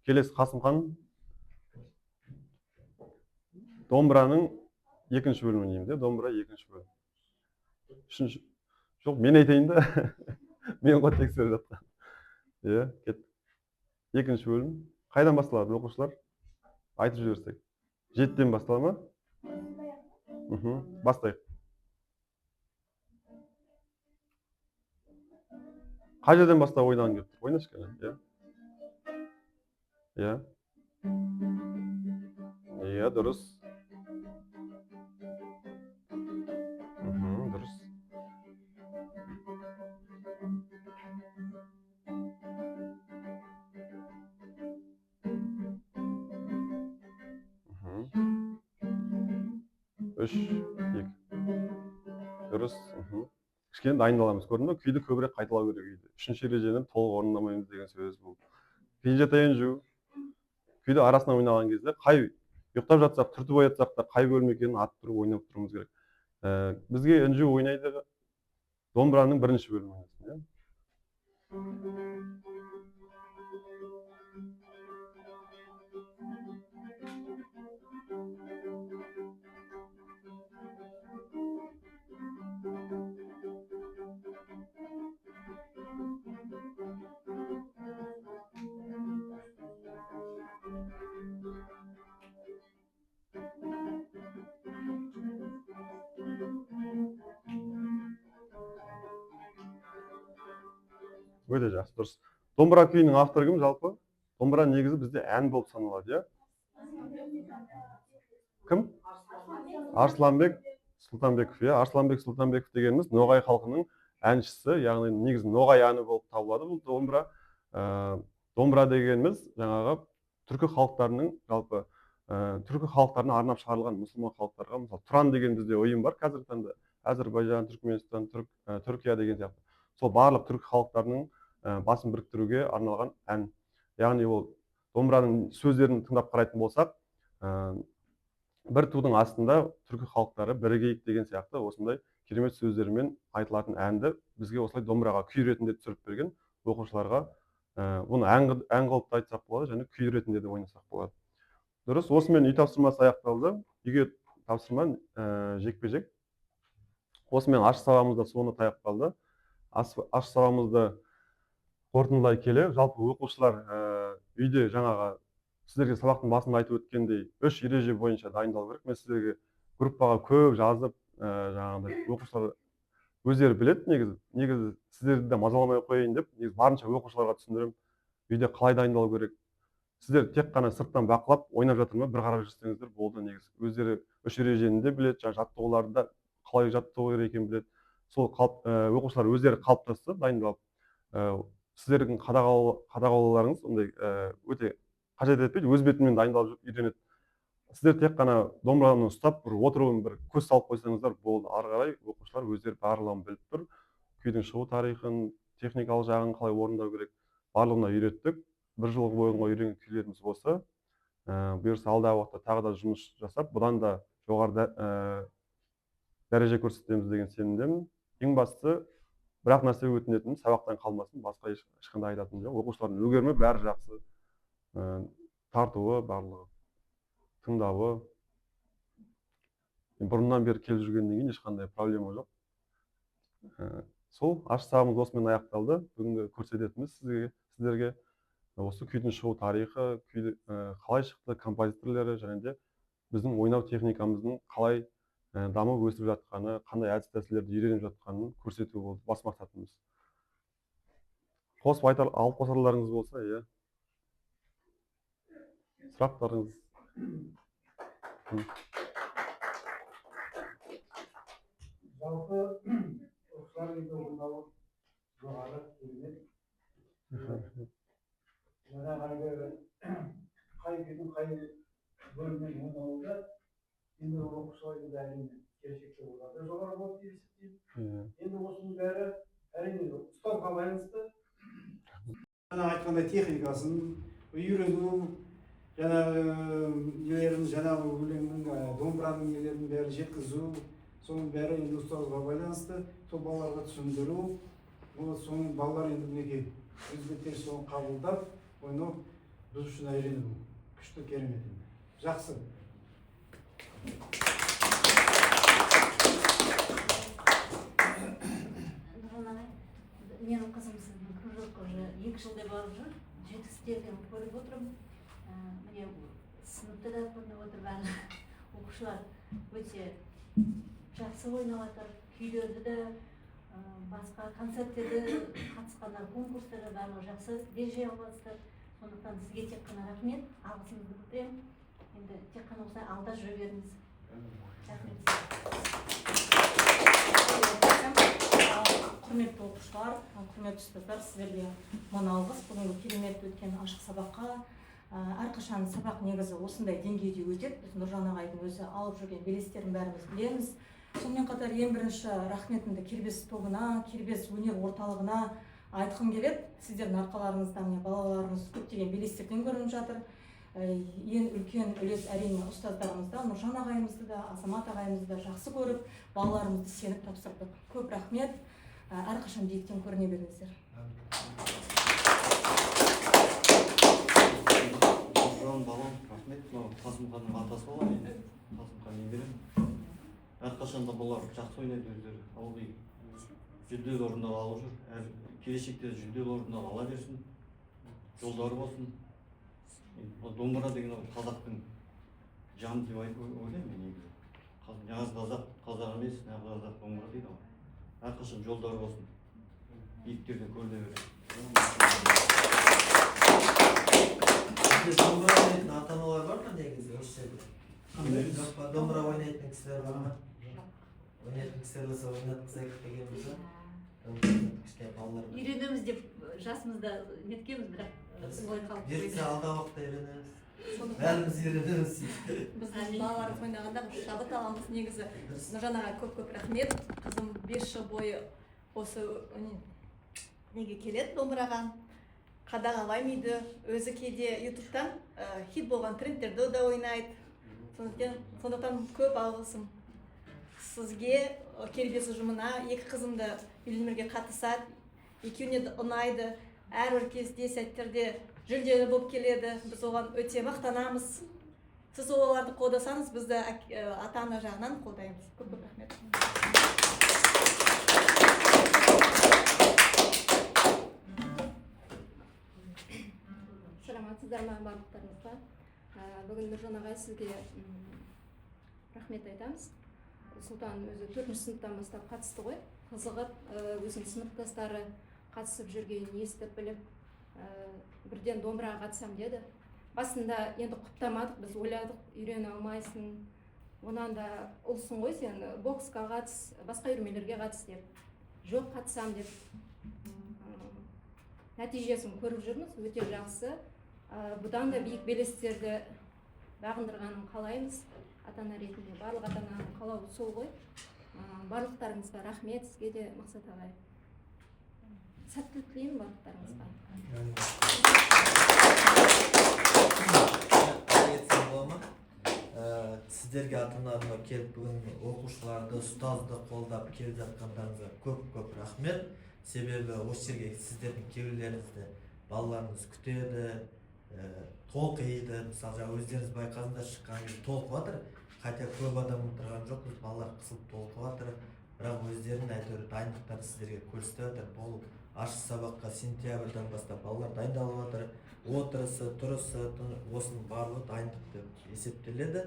Келесі Қасымхан. Домбыраның 2-ші бөлім ойнаймыз, иә? Домбыра 2-ші бөлім. 3-ші. Жоқ, мен айтайын да. Мен ғой тексеріп жатқан. Иә, кет. 2-ші бөлім. Қайдан басталады оқушылар? Айтып жіберсек. 7-ден бастала ма? Бастайық. Қай жерден бастап ойнаған келіп тұр? Ойнашы кәне, иә? Иә. Иә, дұрыс. Дұрыс. Үш, екі. Дұрыс. Кішкене дайындаламыз, көрдің бе? Күйді көбірек қайталау керек үйде. 3-ші ережені толық орындамаймыз деген сөз бұл. Пенжетайын күйді арасына ойнаған кезде қай ұйықтап жатсақ, түртіп оятсақ та қай бөлім екенін атып тұрып ойнап тұруымыз керек. Бізге інжу ойнайды домбыраның 1-ші бөлімі ойнасын, иә? Өте жақсы, дұрыс. Домбыра күйінің авторы кім жалпы? Домбыра негізі бізде ән болып саналады, иә? Кім? Арсланбек Сұлтанбеков, иә. Арсланбек Сұлтанбеков дегеніміз ноғай халқының әншісі, яғни негізі ноғай әні болып табылады бұл домбыра. Домбыра дегеніміз жаңағы түркі халықтарының жалпы түркі халықтарына арнап шығарылған мұсылман халықтарға, мысалы тұран деген бізде ұйым бар қазіргі таңда, Әзірбайжан, Түркменстан, Түркия деген сияқты. Сол барлық түркі халықтарының басын біріктіруге арналған ән. Яғни ол домбыраның сөздерін тыңдап қарайтын болсақ, бір тудың астында түркі халықтары бірігейік деген сияқты осындай керемет сөздермен айтылатын әнді бізге осылай домбыраға күй ретінде түсіріп берген оқушыларға. Бұны ән қылып та айтсақ болады, және күй ретінде де ойнасақ болады. Дұрыс, осымен үй тапсырмасы аяқталды. Үйге тапсырма жекпе-жек. Осымен аш сабағымыз да соңына таяп қалды. Аш сабағымызды қорытындылай келе, жалпы оқушылар үйде жаңағы сіздерге сабақтың басында айтып өткендей 3 ереже бойынша дайындалу керек. Мен сіздерге группаға көп жазып, жаңағыдай оқушылар өздері біледі негізі сіздерді де мазаламай қояйын деп, негізі барынша оқушыларға түсіндірем, үйде қалай дайындалу керек. Сіздер тек қана сырттан бақылап, ойнап жатыр ма, бір қарап жүрсеңіздер болды. Негізі өздері 3 ережені де біледі, жаңа жаттығуларды да қалай жаттығу керек екенін біледі. Сол оқушылар өздері қалыптасты, дайындалып. Сіздердің қадағалауларыңыз ондай өте қажет етпейді, өз бетімен дайындалып үйренеді. Сіздер тек қана домбыраны ұстап, бір отыруын бір көз салып қойсаңыздар болды. Ары қарай оқушылар өздері барлығын біліп тұр. Күйдің шығу тарихын, техникалық жағын қалай орындау керек, барлығына үйреттік. Бір жыл бойына үйренген күйлеріміз осы. Бұйырса алдағы уақытта тағы да жұмыс жасап, бұдан да жоғары дәреже көрсетеміз деген сенімдемін. Ең бастысы, бірақ нәрсе өтінетінім сабақтан қалмасын, басқа ешқандай айтатыным жоқ. Оқушылардың үлгерімі бәрі жақсы. Тартуы, барлығы, тыңдауы. Бұрыннан бері келіп жүргеннен кейін ешқандай проблема жоқ. Сол аш сабағымыз осымен аяқталды. Бүгінгі көрсететініміз сіздерге осы күйдің шығу тарихы, күйді қалай шықты, композиторлары, және де біздің ойнау техникамыздың қалай дамып өсіп жатқаны, қандай әдіс тәсілдерді үйреніп жатқанын көрсету болды бас мақсатымыз. Алып қосарларыңыз болса, иә. Сұрақтарыңыз. Жалпы оқушылар үйде орындауы жоғары керемет. Жаңағы қай күйдің қай бөлімнен ойнауында енді оқушылардың бәріне келешекте олар жоғары болып деп есептеймін. Енді осының бәрі әрине ұстауға байланысты. Жаңа айтқандай техникасын үйрену, жаңағы өлеңнің, домбыраның нелерін бәрі жеткізу, соның бәрі енді ұстазға байланысты, сол балаларға түсіндіру, соның балалар енді мінекей өз беттері соны қабылдап, ойнау біз үшін әрине күшті, керемет. Жақсы. Менің қызым сіздің кружокқа уже 2 жылдай барып жүр, жетістіктерін көріп отырмын. Міне сыныпта да көрініп отыр, барлық оқушылар өте жақсы ойнап жатыр, күйлерді де, басқа концерттерде қатысқандар, конкурстарда барлығы жақсы дәреже алып жатыр. Сондықтан сізге тек қана рахмет, алғысымды білдіремін. Енді тек қана осылай алда жүре беріңіз. Құрметті оқушылар, құрметті ұстаздар, сіздерге мың алғыс. Бүгінгі керемет өткен ашық сабаққа. Әрқашан сабақ негізі осындай деңгейде өтеді. Біз Нұржан ағайдың өзі алып жүрген белестерін бәріміз білеміз. Сонымен қатар ең бірінші рахметімді Кербез тобына, Кербез өнер орталығына айтқым келеді. Сіздердің арқаларыңыздан балаларымыз көптеген белестерден көрініп жатыр. Ең үлкен үлес әрине ұстаздарымызда, Нұржан ағайымызды да, Азамат ағайымызды да жақсы көріп, балаларымызды сеніп тапсырдық. Көп рахмет. Әрқашан биіктен көріне беріңіздер. Балам, рахмет. Қасымханның атасы болған енді. Қасымхан немерем. Әрқашан да бұлар жақсы ойнайды өздері. Ылғи жүлделі орындар алып жүр. Келешекте жүлделі орындар ала берсін. Жолдары болсын. Домбыра деген қазақтың жаны деп ойлаймын мен негізі. Нағыз қазақ емес, нағыз қазақ домбыра дейді ғой. Әрқашан жолдары болсын. Биіктерден көріне береді. миксерлесе ойнатқызайық дегенбіз. Кішкене балалар. Үйренеміз деп жасымызда неткенбіз, бірақ ой қалып Ертең алдағы уақытта үйренеміз. Бәріміз үйренеміз. Біздің балаларымыз ойнағанда шабыт аламыз. Негізі Нұржан ағай көп рахмет. Қызым 5 жыл бойы осы неге келеді домбыраға. Қадағалаймайды. Өзі кейде ютубтан хит болған трендтерді да ойнайды. Сондықтан көп алғысым сізге, Кербез ұжымына. 2 қызымды үйленуге қатысады. Екеуіне де ұнайды. Әрбір кезде сәттерде жүлделі болып келеді. Біз оған өте мақтанамыз. Сіз оларды қолдасаңыз, бізді ата-ана жағынан қолдаймыз. Көп рахмет. Саламатсыздар ма барлықтарыңызға. Бүгін Нұржан ағай сізге рахмет айтамыз. Сұлтан өзі 4-ші сыныптан бастап қатысты ғой. Қызығып, өзінің сыныптастары қатысып жүргенін естіп біліп, бірден домбыраға қатысам деді. Басында енді құптамадық, біз ойладық, үйрене алмайсың. Онан да ұлсың ғой сен, боксқа қатыс, басқа үйірмелерге қатыс деп. Жоқ, қатысам деп. Нәтижесін көріп жүрміз, өте жақсы. Бұдан да биік белестерді бағындырғанын қалаймыз. Ата-ана ретінде барлық ата-ананың қалауы сол ғой. Барлықтарыңызға рахмет, сізге де Мақсат ағай. Сәттілік тілеймін барлықтарыңызға. Сіздерге ата-аналарына келіп бүгін оқушыларды, ұстазды қолдап келіп жатқандарыңызға көп рахмет. Себебі осы жерге сіздердің келулеріңізді балаларыңыз күтеді, толқиды. Мысалы, өздеріңіз байқадыңыздар, шыққан кезде толқып жатыр. Хотя көп адам отырған жоқ, балалар қысылып толқып жатыр. Бірақ өздерінің әйтеуір дайындықтары сіздерге көрсетіп жатыр. Бұл ашық сабаққа сентябрьдан бастап балалар дайындалып жатыр. Отырысы, тұрысы, осының барлығы дайындық деп есептеледі.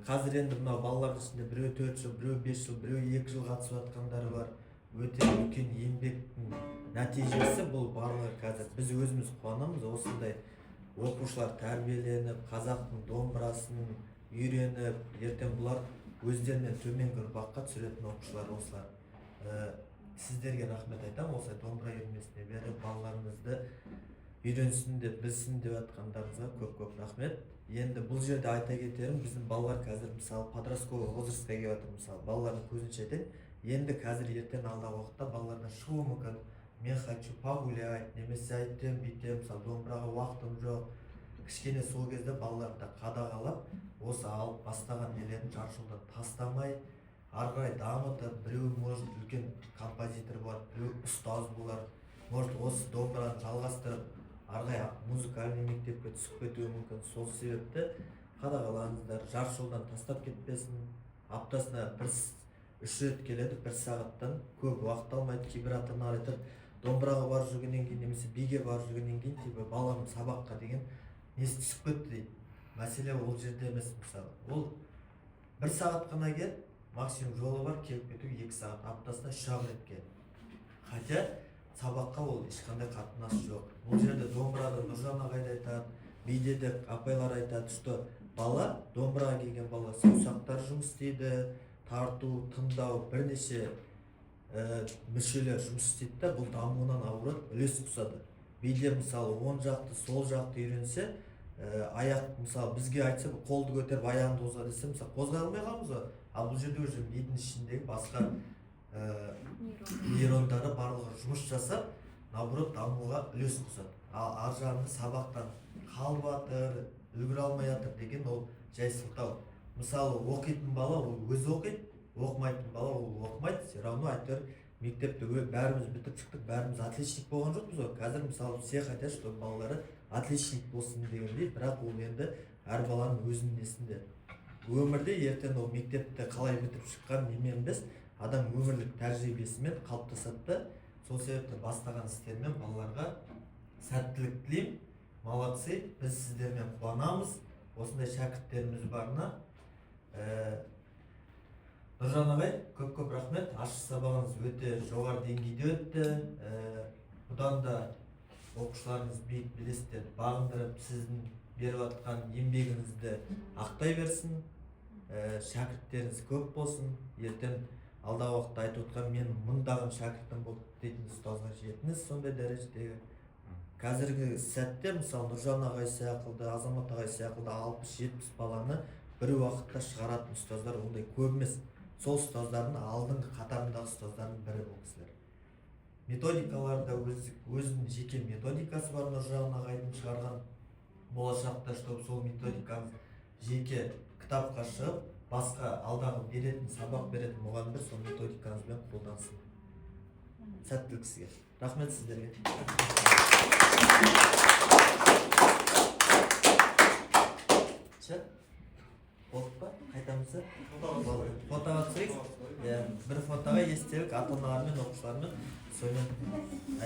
Қазір енді мынау балалардың ішінде біреу 4 жыл, біреу 5 жыл, біреу 2 жыл қатысып жатқандары бар. Өте үлкен еңбектің нәтижесі бұл барлығы қазір. Біз өзіміз қуанамыз, осындай оқушылар тәрбиеленіп, қазақтың домбырасын үйреніп, ертең бұлар өздерінен төменгі ұрпаққа түсіретін оқушылар осылар. Сіздерге рахмет айтамын, осылай домбыра үйірмесіне беріп, балаларымызды үйренсін деп, білсін деп жатқандарыңызға көп рахмет. Енді бұл жерде айта кетерім, біздің балалар қазір мысалы подростковый возрастқа келіп жатыр, мысалы балалардың көзінше айтайын. Енді қазір ертең алдағы уақытта балалардан шығуы мүмкін. Мен хочу погулять, немесе айтем, бүйтем, мысалы домбыраға уақытым жоқ. Кішкене сол кезде балаларды қадағалап, осы алып бастаған нелерін жаршылдан тастамай, ары қарай дамытып, біреу может үлкен композитор болады, біреу ұстаз болар, может осы домбыраны жалғастырып, ары қарай музыкальный мектепке түсіп кетуі мүмкін. Сол себепті қадағалаңыздар, жаршылдан тастап кетпесін. Аптасына 3 рет келеді, 1 сағаттан көп уақыт алмайды. Кейбір ата-аналар айтады, домбыраға барып жүргеннен кейін немесе биге барып жүргеннен кейін типа баланың сабаққа деген несі түсіп кетті дейді. Мәселе ол жерде емес. Мысалы, ол 1 сағат қана кел, максимум жолы бар, келіп кету 2 сағат, аптасына 3 рет кел. Хотя сабаққа ол ешқандай қатынасы жоқ. Бұл жерде домбырада Нұржан ағай да айтады, биде де апайлар айтады, что бала, домбыраға келген бала саусақтар жұмыс істейді, тарту, тыңдау, бірнеше мүшелер жұмыс істейді да, бұл дамуынан ауырып, үлес қосады. Биде мысалы оң жақты, сол жақты үйренсе, аяқ мысалы бізге айтса, қолды көтеріп аяғыңды қозға десе, мысалы қозғай алмай қаламыз ғой. Ал бұл жерде уже мидың ішіндегі басқа нейрондары барлығы жұмыс жасап, наоборот дамуға үлес қосады. Ал ар жағында сабақтан қалып жатыр, үлгере алмай жатыр деген ол жай сылтау. Мысалы оқитын бала ол өзі оқиды, оқымайтын бала ол оқымайды. Все равно әйтеуір мектепте бәріміз бітіп шықтық, бәріміз отличник болған жоқпыз ғой. Қазір мысалы все хотят, чтобы балалары отличник болсын дегендей, бірақ ол енді әр баланың өзінің несінде. Өмірде ертең ол мектепте қалай бітіп шыққан немен емес, адам өмірлік тәжірибесімен қалыптасады. Сол себепті бастаған істермен балаларға сәттілік тілеймін. Молодцы, біз сіздермен қуанамыз. Осындай шәкірттеріміз барына. Нұржан ағай, көп рахмет. Ашық сабағыңыз өте жоғары деңгейде өтті. Бұдан да оқушыларыңыз биік белестерді бағындырып, сіздің беріп жатқан еңбегіңізді ақтай берсін. Шәкірттеріңіз көп болсын. Ертең алдағы уақытта айтып отқан мен мыңдаған шәкіртім болды дейтін ұстазға жетіңіз сондай дәрежедегі. Қазіргі сәтте мысалы Нұржан ағай сияқты, Азамат ағай сияқты 60-70 баланы бір уақытта шығаратын ұстаздар ондай көп емес. Сол ұстаздардың алдыңғы қатарындағы ұстаздардың бірі бұл кісілер. Методикаларда өзінің жеке методикасы бар Нұржан ағайдың шығарған. Болашақта чтобы сол методиканы жеке кітапқа шығып, басқа алдағы беретін, сабақ беретін мұғалімдер сол методикаңызбен қолдансын. Сәттілік сізге. Рахмет сіздерге. Болды ба? Қайтамыз ба? Фотоға түсірейік. Бір фотоға естелік ата-аналармен, оқушылармен сонымен